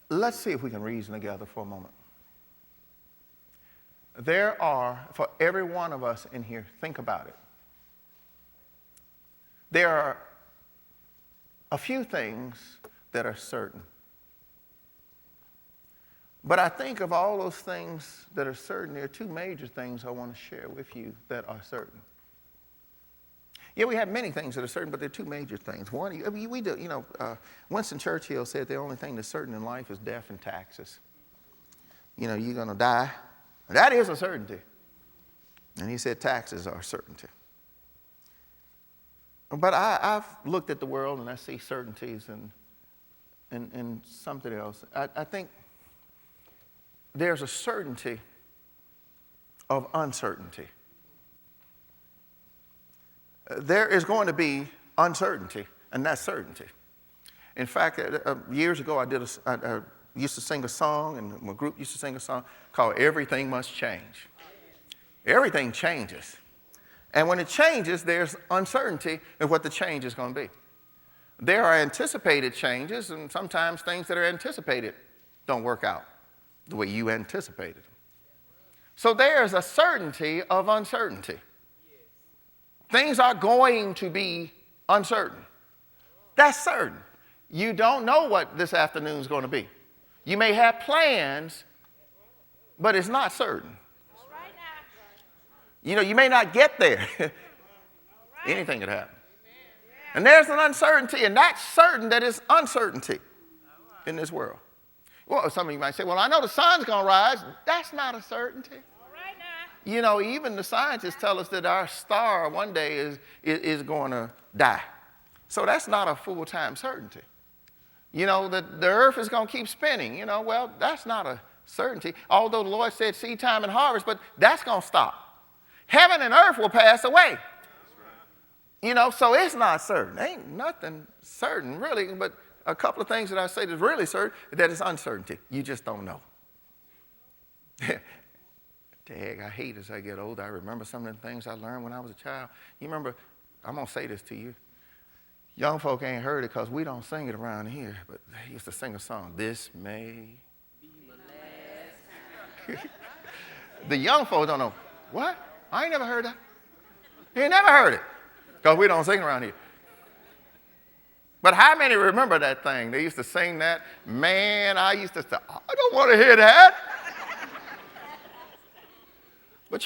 Let's see if we can reason together for a moment. There are, for every one of us in here, think about it. There are a few things that are certain. But I think of all those things that are certain, there are two major things I want to share with you that are certain. Yeah, we have many things that are certain, but there are two major things. One, we do, Winston Churchill said the only thing that's certain in life is death and taxes. You're going to die. That is a certainty. And he said taxes are a certainty. But I've looked at the world and I see certainties and something else. I think there's a certainty of uncertainty. There is going to be uncertainty, and that's certainty. In fact, years ago, I used to sing a song, and my group used to sing a song called Everything Must Change. Everything changes. And when it changes, there's uncertainty in what the change is going to be. There are anticipated changes, and sometimes things that are anticipated don't work out the way you anticipated. So there's a certainty of uncertainty. Things are going to be uncertain. That's certain. You don't know what this afternoon is going to be. You may have plans, but it's not certain. You may not get there. Anything could happen. And there's an uncertainty, and that's certain that it's uncertainty in this world. Well, some of you might say, well, I know the sun's going to rise. That's not a certainty. Even the scientists tell us that our star one day is going to die. So that's not a full-time certainty. That the earth is going to keep spinning. Well, that's not a certainty. Although the Lord said seed time and harvest, but that's going to stop. Heaven and earth will pass away. So it's not certain. Ain't nothing certain, really, but a couple of things that I say that's really certain, that is uncertainty. You just don't know. Dang, I hate as I get older. I remember some of the things I learned when I was a child. You remember, I'm going to say this to you. Young folk ain't heard it because we don't sing it around here, but they used to sing a song, This May Be the Last Time. The young folk don't know. What? I ain't never heard that. You ain't never heard it because we don't sing around here. But how many remember that thing? They used to sing that. Man, I used to say, I don't want to hear that. But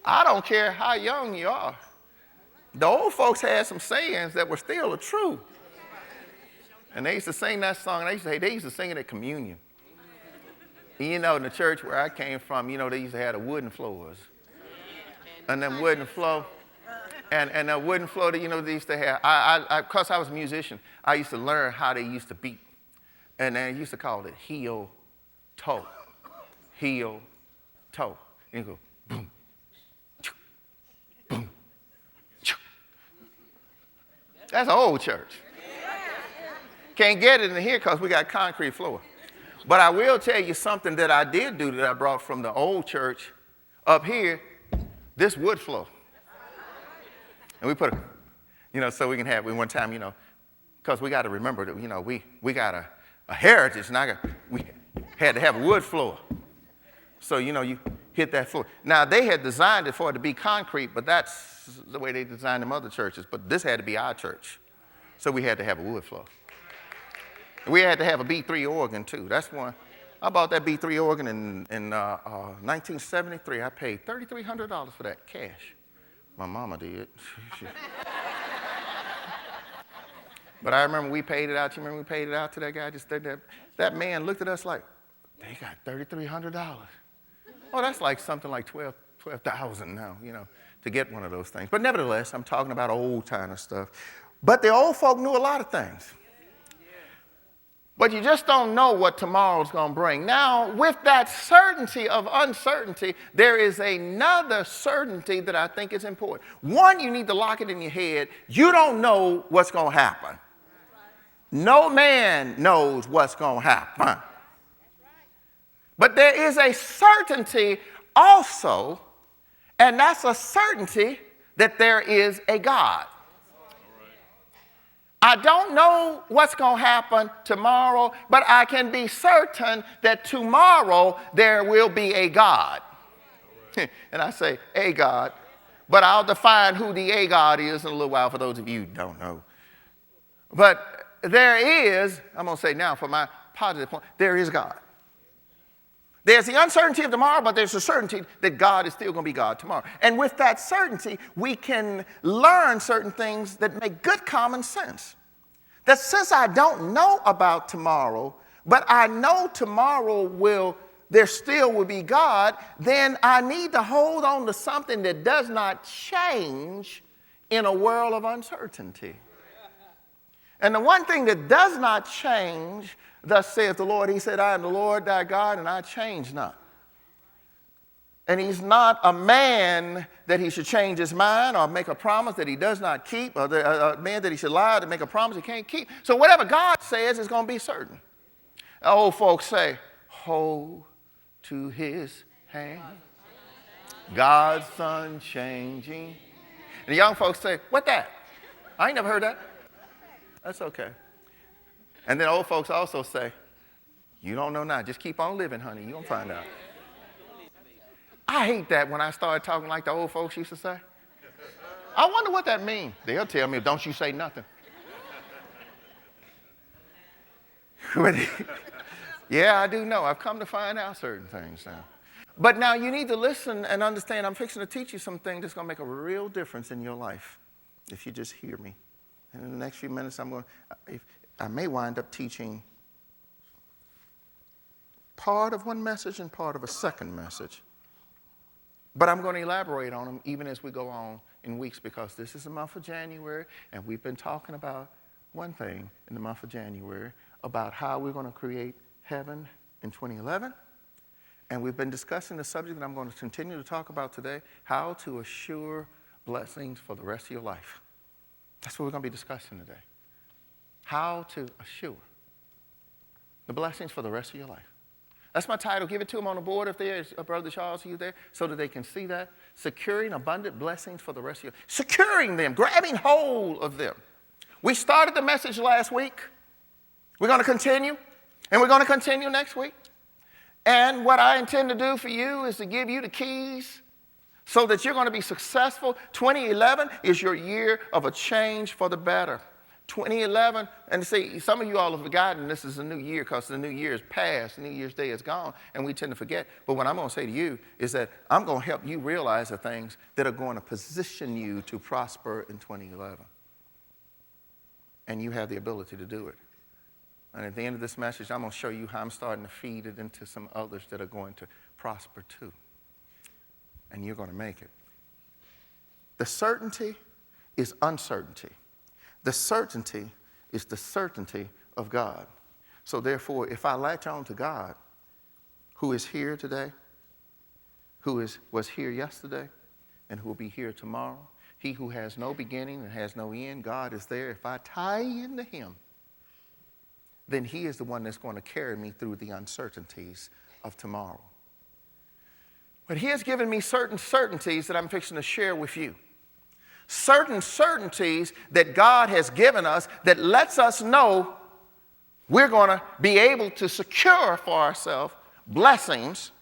I don't care how young you are. The old folks had some sayings that were still true. And they used to sing that song. They used to sing it at communion. In the church where I came from, they used to have the wooden floors. And then wooden floor. And the wooden floor that, they used to have. Because I was a musician, I used to learn how they used to beat. And they used to call it heel, toe. Heel, toe. And you go, boom, choo, boom, choo. That's an old church. Can't get it in here because we got concrete floor. But I will tell you something that I did do that I brought from the old church up here, this wood floor. And we put so we can have, one time, because we got to remember that, we got a heritage, and we had to have a wood floor. So, you hit that floor. Now, they had designed it for it to be concrete, but that's the way they designed them other churches. But this had to be our church. So we had to have a wood floor. We had to have a B3 organ, too. That's one. I bought that B3 organ in 1973. I paid $3,300 for that cash. My mama did. But I remember we paid it out. You remember we paid it out to that guy? That man looked at us like, they got $3,300. Oh, that's like something like $12,000 now, to get one of those things. But nevertheless, I'm talking about old kind of stuff. But the old folk knew a lot of things. But you just don't know what tomorrow's going to bring. Now, with that certainty of uncertainty, there is another certainty that I think is important. One, you need to lock it in your head. You don't know what's going to happen. No man knows what's going to happen. But there is a certainty also, and that's a certainty that there is a God. I don't know what's going to happen tomorrow, but I can be certain that tomorrow there will be a God. And I say, a God, but I'll define who the a God is in a little while for those of you who don't know. But there is, I'm going to say now for my positive point, there is God. There's the uncertainty of tomorrow, but there's the certainty that God is still going to be God tomorrow. And with that certainty, we can learn certain things that make good common sense. That since I don't know about tomorrow, but I know tomorrow there still will be God, then I need to hold on to something that does not change in a world of uncertainty. And the one thing that does not change, thus saith the Lord, he said, I am the Lord thy God, and I change not. And he's not a man that he should change his mind or make a promise that he does not keep, or a man that he should lie to make a promise he can't keep. So whatever God says is going to be certain. Old folks say, hold to his hand, God's unchanging. And the young folks say, what that? I ain't never heard that. That's okay. And then old folks also say, you don't know now. Just keep on living, honey. You're going to find out. I hate that when I started talking like the old folks used to say. I wonder what that means. They'll tell me, don't you say nothing. Yeah, I do know. I've come to find out certain things now. But now you need to listen and understand I'm fixing to teach you some things that's going to make a real difference in your life if you just hear me. And in the next few minutes, I may wind up teaching part of one message and part of a second message. But I'm going to elaborate on them even as we go on in weeks, because this is the month of January, and we've been talking about one thing in the month of January, about how we're going to create heaven in 2011. And we've been discussing the subject that I'm going to continue to talk about today, how to assure blessings for the rest of your life. That's what we're going to be discussing today. How to assure the blessings for the rest of your life. That's my title. Give it to them on the board if there's a Brother Charles, you there, so that they can see that. Securing abundant blessings for the rest of your life. Securing them, grabbing hold of them. We started the message last week. We're going to continue, and we're going to continue next week. And what I intend to do for you is to give you the keys so that you're going to be successful. 2011 is your year of a change for the better. 2011, and see, some of you all have forgotten this is a new year because the new year is past, New Year's Day is gone, and we tend to forget. But what I'm going to say to you is that I'm going to help you realize the things that are going to position you to prosper in 2011. And you have the ability to do it. And at the end of this message, I'm going to show you how I'm starting to feed it into some others that are going to prosper too. And you're going to make it. The certainty is uncertainty. The certainty is the certainty of God. So therefore, if I latch on to God, who is here today, was here yesterday, and who will be here tomorrow, he who has no beginning and has no end, God is there. If I tie into him, then he is the one that's going to carry me through the uncertainties of tomorrow. But he has given me certain certainties that I'm fixing to share with you. Certain certainties that God has given us that lets us know we're going to be able to secure for ourselves blessings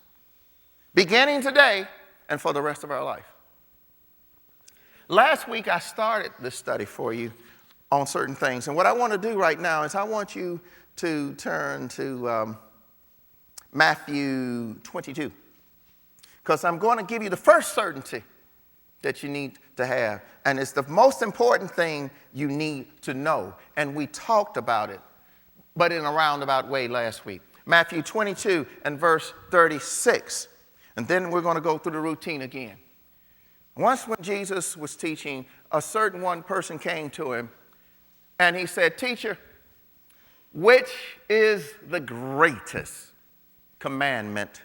beginning today and for the rest of our life. Last week I started this study for you on certain things. And what I want to do right now is I want you to turn to Matthew 22. Because I'm going to give you the first certainty that you need to have. And it's the most important thing you need to know. And we talked about it, but in a roundabout way last week. Matthew 22 and verse 36. And then we're going to go through the routine again. Once when Jesus was teaching, a certain one person came to him and he said, "Teacher, which is the greatest commandment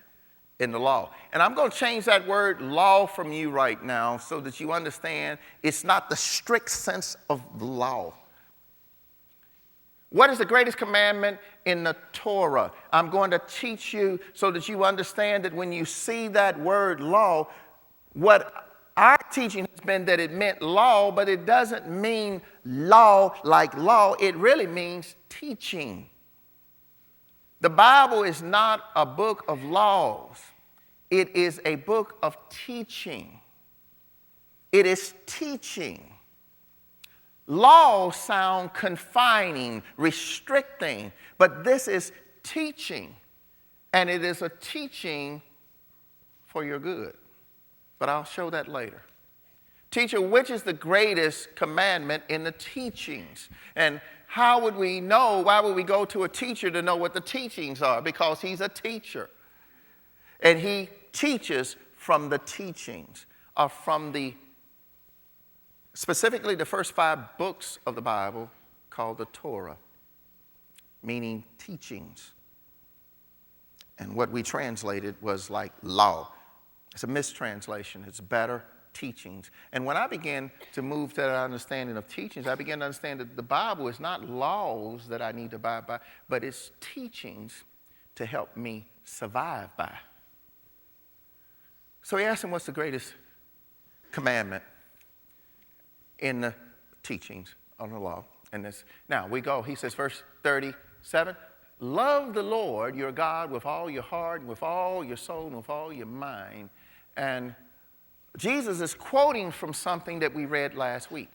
in the law. And I'm going to change that word law from you right now so that you understand it's not the strict sense of the law. What is the greatest commandment in the Torah? I'm going to teach you so that you understand that when you see that word law, what our teaching has been that it meant law, but it doesn't mean law like law. It really means teaching. The Bible is not a book of laws. It is a book of teaching. It is teaching. Laws sound confining, restricting, but this is teaching, and it is a teaching for your good. But I'll show that later. Teacher, which is the greatest commandment in the teachings? And how would we know? Why would we go to a teacher to know what the teachings are? Because he's a teacher, and he teaches from the teachings, or from the specifically the first 5 books of the Bible called the Torah, meaning teachings. And what we translated was like law. It's a mistranslation. It's better teachings. And when I began to move to that understanding of teachings, I began to understand that the Bible is not laws that I need to abide by, but it's teachings to help me survive by. So he asked him, what's the greatest commandment in the teachings on the law? And this, now we go, he says, verse 37, love the Lord your God with all your heart, and with all your soul, and with all your mind. And Jesus is quoting from something that we read last week.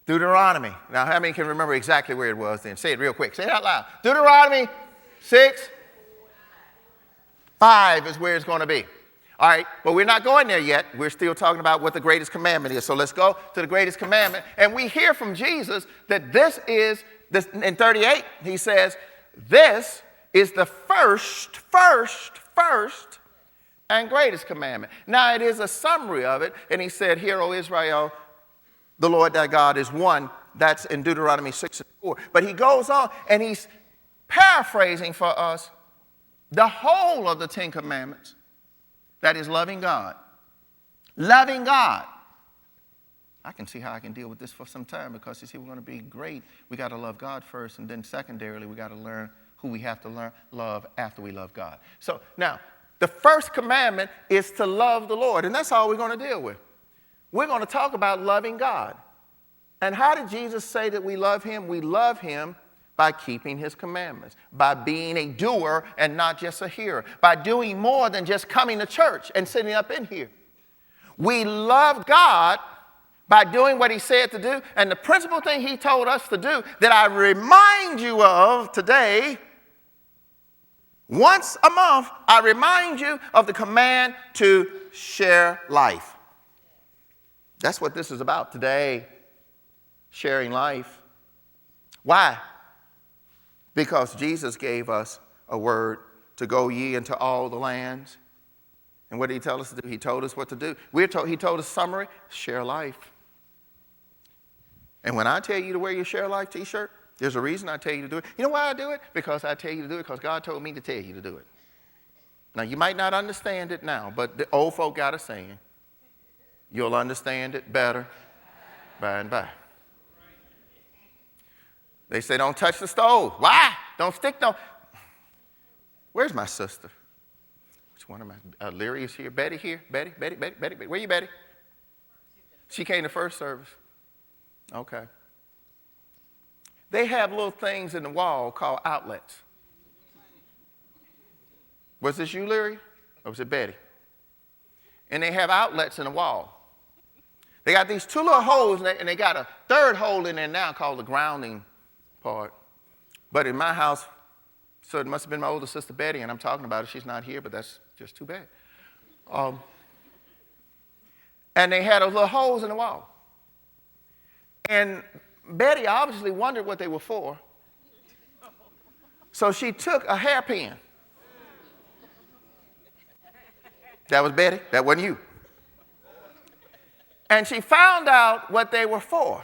Deuteronomy. Now, how many can remember exactly where it was then? Say it real quick. Say it out loud. Deuteronomy 6:5 is where it's going to be. All right, but we're not going there yet. We're still talking about what the greatest commandment is. So let's go to the greatest commandment. And we hear from Jesus that this is, in 38, he says, this is the first and greatest commandment. Now, it is a summary of it. And he said, hear, O Israel, the Lord thy God is one. That's in Deuteronomy 6:4. But he goes on and he's paraphrasing for us the whole of the 10 Commandments. That is loving God. Loving God. I can see how I can deal with this for some time because, you see, we're going to be great. We got to love God first, and then secondarily, we got to learn who we have to love after we love God. So now, the first commandment is to love the Lord, and that's all we're going to deal with. We're going to talk about loving God. And how did Jesus say that we love him? We love him by keeping his commandments, by being a doer and not just a hearer, by doing more than just coming to church and sitting up in here. We love God by doing what he said to do. And the principal thing he told us to do that I remind you of today, once a month, I remind you of the command to share life. That's what this is about today, sharing life. Why? Because Jesus gave us a word to go ye into all the lands. And what did he tell us to do? He told us what to do. He told us summary, share life. And when I tell you to wear your share life t-shirt, there's a reason I tell you to do it. You know why I do it? Because I tell you to do it because God told me to tell you to do it. Now, you might not understand it now, but the old folk got a saying. You'll understand it better by and by. They say, don't touch the stove. Why? Don't stick no. Where's my sister? Which one of my? Leary is here. Betty here. Betty. Where you, Betty? She came to first service. Okay. They have little things in the wall called outlets. Was this you, Leary? Or was it Betty? And they have outlets in the wall. They got these 2 little holes, and they got a 3rd hole in there now called the grounding part. But in my house, so it must have been my older sister Betty, and I'm talking about her. She's not here, but that's just too bad. And they had those little holes in the wall. And Betty obviously wondered what they were for. So she took a hairpin. That was Betty. That wasn't you. And she found out what they were for.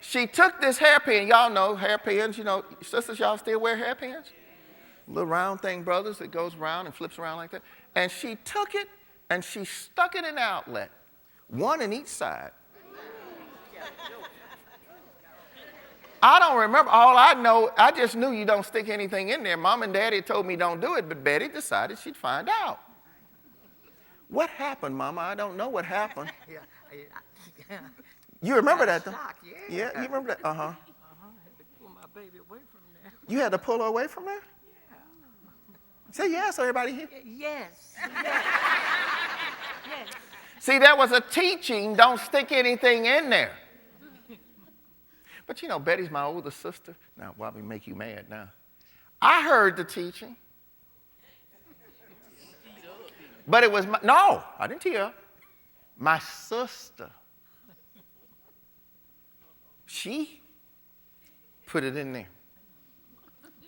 she took this hairpin. Y'all know hairpins, you know, sisters, y'all still wear hairpins? Little round thing, brothers, that goes around and flips around like that. And she took it and she stuck it in the outlet, one in each side. I don't remember. All I know, I just knew you don't stick anything in there. Mom and Daddy told me don't do it, but Betty decided she'd find out. What happened, Mama? I don't know what happened. You remember that, though? Yeah, you remember that? Uh-huh. I had to pull my baby away from there. You had to pull her away from there? Say yes, so everybody here. Yes. Yes. See, there was a teaching, don't stick anything in there. But you know, Betty's my older sister. Now, why me make you mad now? I heard the teaching. But it was no, I didn't hear. My sister. She put it in there.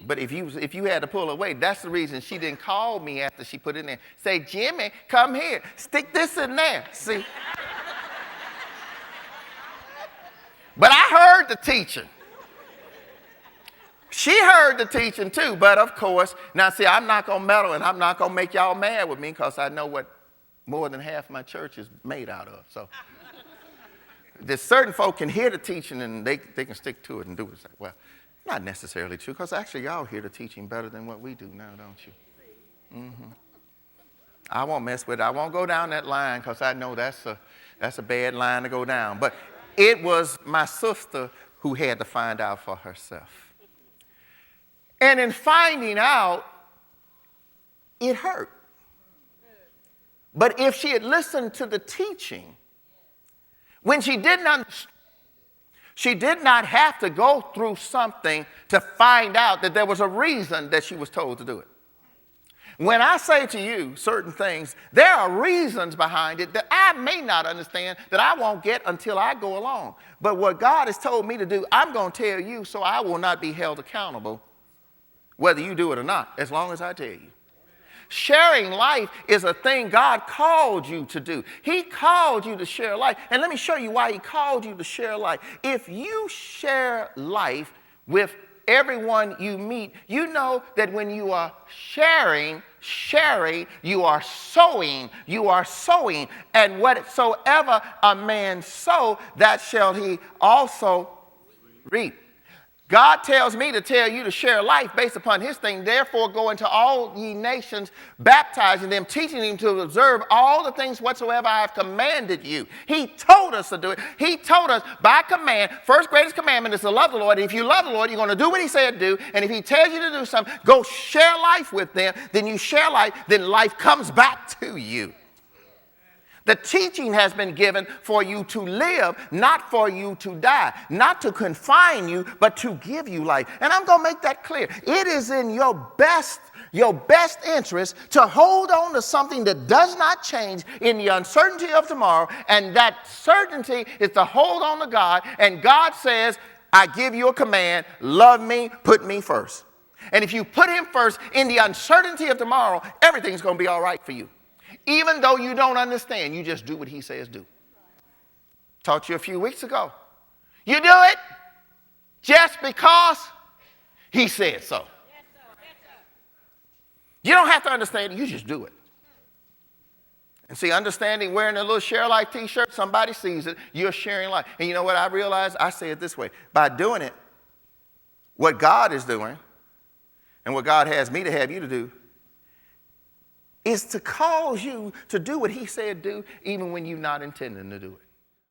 But if you had to pull away, that's the reason she didn't call me after she put it in there. Say, Jimmy, come here. Stick this in there. See? But I heard the teaching. She heard the teaching too, but of course, now see, I'm not going to meddle and I'm not going to make y'all mad with me because I know what more than half my church is made out of. So there's certain folk can hear the teaching and they can stick to it and do it. Well, not necessarily true, because actually y'all hear the teaching better than what we do now, don't you? Mm-hmm. I won't mess with it. I won't go down that line because I know that's a bad line to go down. But it was my sister who had to find out for herself. And in finding out, it hurt. But if she had listened to the teaching, when she didn't understand, she did not have to go through something to find out that there was a reason that she was told to do it. When I say to you certain things, there are reasons behind it that I may not understand, that I won't get until I go along. But what God has told me to do, I'm going to tell you so I will not be held accountable, whether you do it or not, as long as I tell you. Sharing life is a thing God called you to do. He called you to share life. And let me show you why he called you to share life. If you share life with everyone you meet, you know that when you are sharing, you are sowing. And whatsoever a man sow, that shall he also reap. God tells me to tell you to share life based upon his thing. Therefore, go into all ye nations, baptizing them, teaching them to observe all the things whatsoever I have commanded you. He told us to do it. He told us by command, first greatest commandment is to love the Lord. And if you love the Lord, you're going to do what he said do. And if he tells you to do something, go share life with them. Then you share life, then life comes back to you. The teaching has been given for you to live, not for you to die, not to confine you, but to give you life. And I'm going to make that clear. It is in your best interest to hold on to something that does not change in the uncertainty of tomorrow. And that certainty is to hold on to God. And God says, I give you a command, love me, put me first. And if you put him first in the uncertainty of tomorrow, everything's going to be all right for you. Even though you don't understand, you just do what he says do. Taught you a few weeks ago. You do it just because he said so. You don't have to understand it, you just do it. And see, understanding wearing a little Share Life t-shirt, somebody sees it, you're sharing life. And you know what I realized? I say it this way. By doing it, what God is doing, and what God has me to have you to do, is to cause you to do what he said do, even when you're not intending to do it.